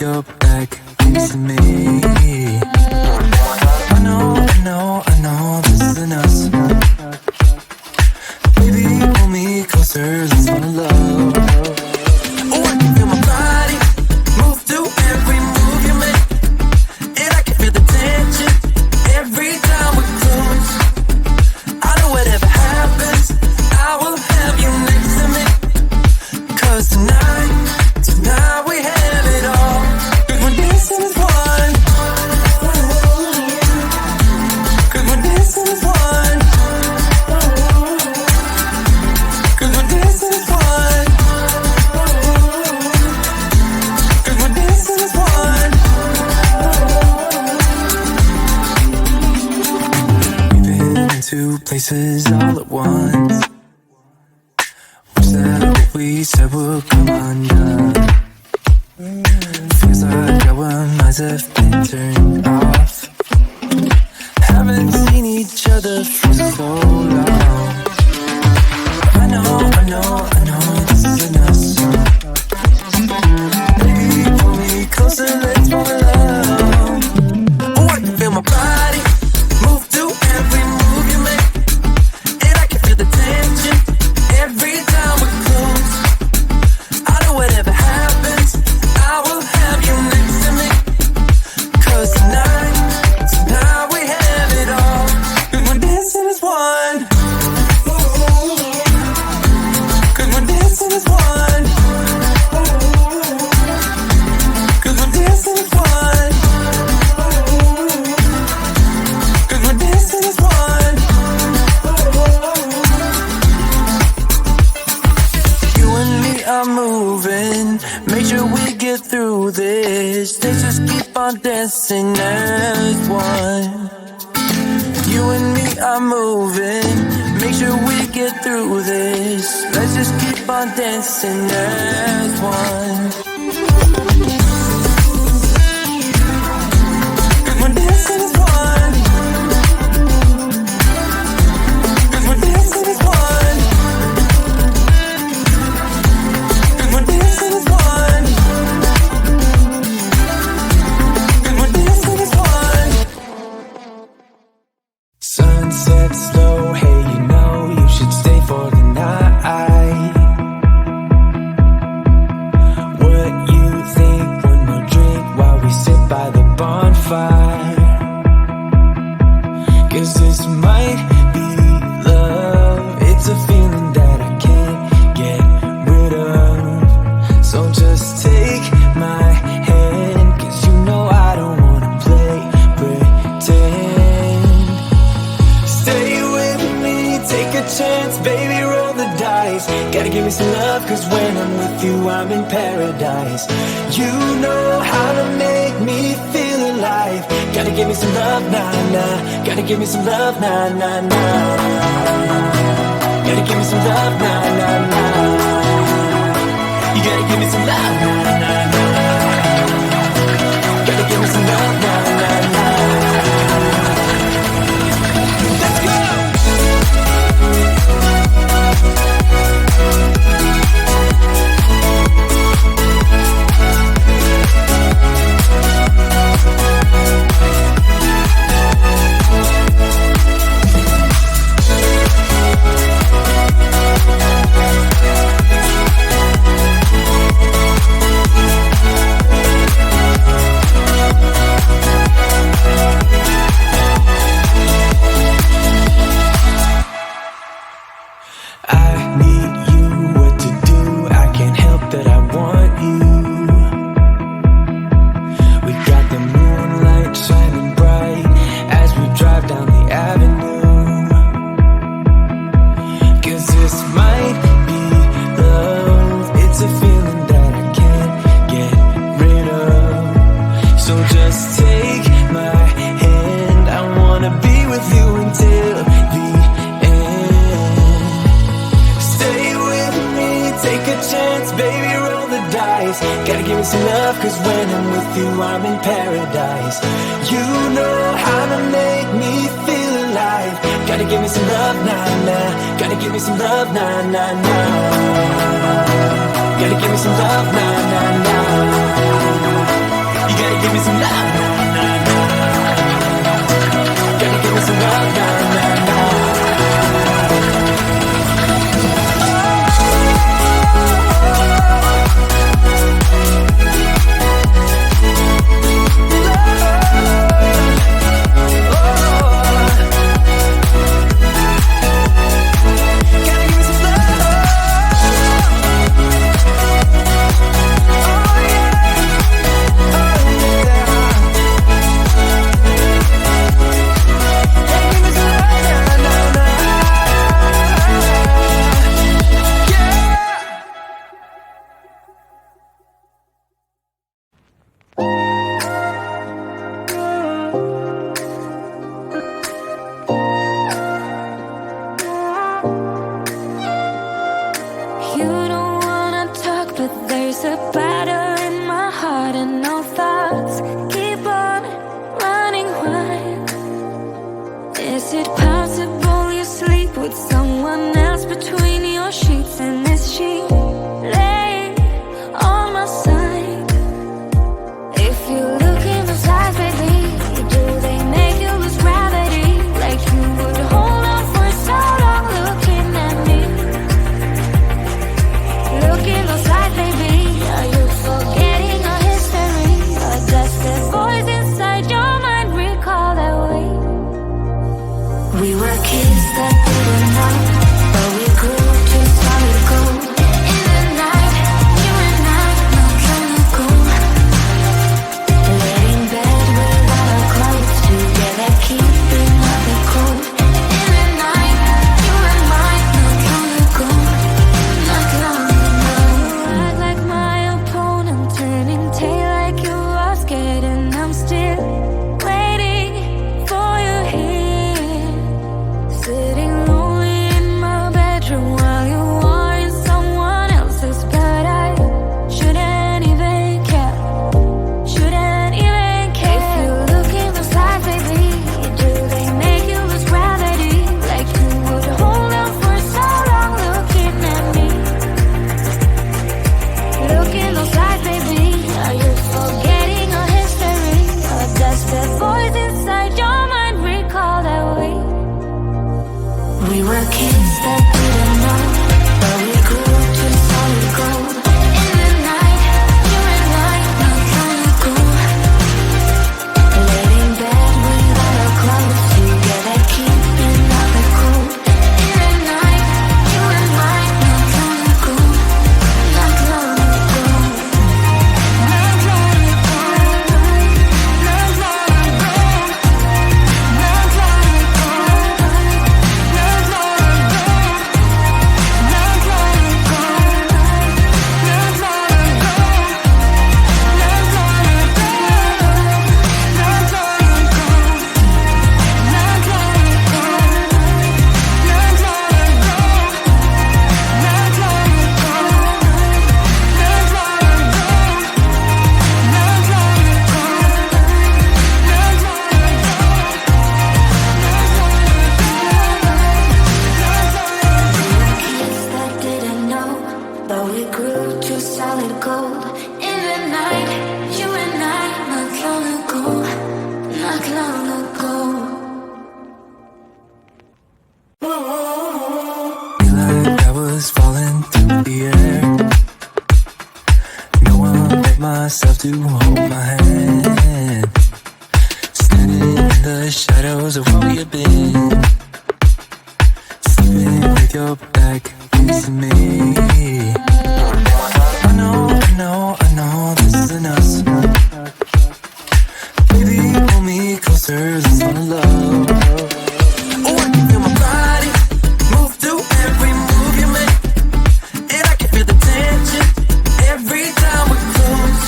your back against me. I know this isn't us. Baby, pull me closer, let's fall in love. Oh, I can feel my body move to every move you make, and I can feel the tension every time we close. I know whatever happens, I will have you next to me. 'Cause tonight we have it all. 'Cause we're dancing as one. 'Cause we're dancing as one. 'Cause we're dancing as one. 'Cause we're dancing as one. We've been in two places all at once. Wish that what we said would come undone. Feels like our minds have been turned off. Haven't seen each other for so long. I know this isn't us. Baby, pull me closer, let's fall in love. Oh, I can feel my body move to every move you make, and I can feel the tension every time we close. I know whatever happens, I will have you next to me. 'Cause tonight we have it all. 'Cause we're dancing as one. 'Cause we're dancing as one. 'Cause we're dancing as one. 'Cause we're dancing as one. You and me are moving, make sure we get through this. Let's just keep on dancing as one. You and me are moving, make sure we get through this. Let's just keep on dancing as one. 'Cause we're dancing as one. 'Cause we're dancing as one. 'Cause we're dancing as one. 'Cause we're dancing as one. Sunset slow, hey, you know you should stay for the night. What you think? One more drink while we sit by the bonfire. 'Cause this might be love. It's a feeling that I can't get rid of. So just take my hand, 'cause you know I don't wanna play pretend. Stay with me, take a chance, baby, roll the dice. Gotta give me some love, 'cause when I'm with you, I'm in paradise. You know how to make me feel alive. Gotta give me some love, nah, nah. Gotta give me some love, nah, nah, nah. Gotta give me some love, nah, nah, nah. You gotta give me some love, nah, nah, nah. Gotta give me some love, nah, nah, nah. Let's go! Gotta give me some love, 'cause when I'm with you, I'm in paradise. You know how to make me feel alive. Gotta give me some love, nah, nah. Gotta give me some love, nah, nah, nah. Gotta give me some love, nah, nah, nah. get myself to hold my hand. Standing in the shadows of where you've been, sleeping with your back facing me. I know this isn't us. Baby, pull me closer, let's fall in love. Oh, I can feel my body move to every move you make, and I can feel the tension every time we close.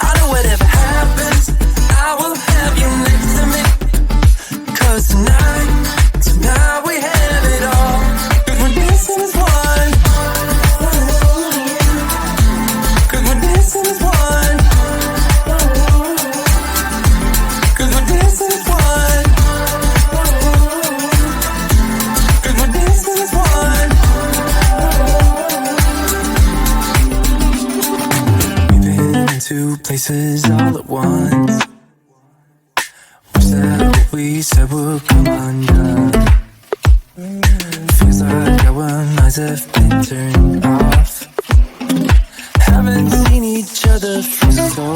I know whatever happens, I will have you next to me. 'Cause tonight we have it all. 'Cause we're dancing as one. 'Cause we're dancing as one. 'Cause we're dancing as one. 'Cause we're dancing as one. We've been into places all at once. Wish that what we said would come undone. Feels like our minds have been turned off. Haven't seen each other for so